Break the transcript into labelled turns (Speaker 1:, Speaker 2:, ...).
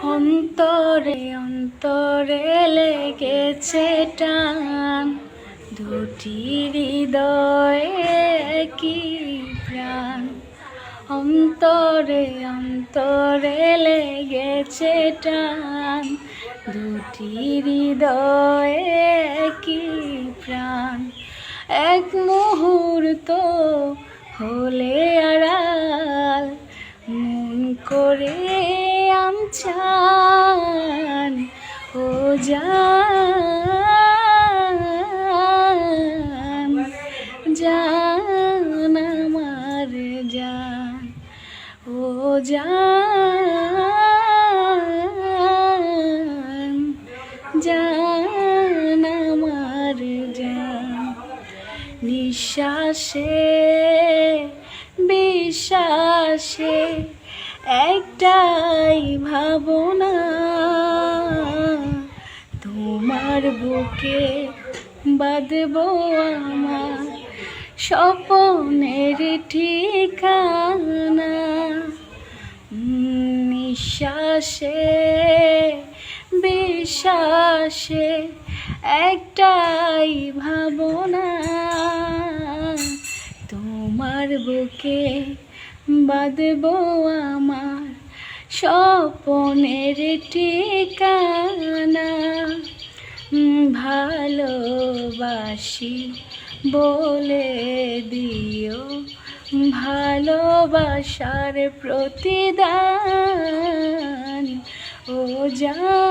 Speaker 1: অন্তরে অন্তরে লেগেছে টান, দুটি হৃদয়ে কি প্রাণ। অন্তরে অন্তরে লেগেছে টান, দুটি হৃদয়ে কি প্রাণ। এক মুহূর্ত হলে আড়াল, মন করে আমচান ও জান, জান আমার জান ও জান, জান আমার জান। নিঃশ্বাসে বিশ্বাসে একটাই ভাবনা, তোমার বুকে বাঁধবো আমার স্বপ্নের ঠিকানা। নিঃশ্বাসে বিশ্বাসে একটাই ভাবনা, তোমার বুকে বাঁধবো আমার স্বপ্নের ঠিকানা। ভালোবাসি বলে দিও ভালোবাসার প্রতিদান ও জান।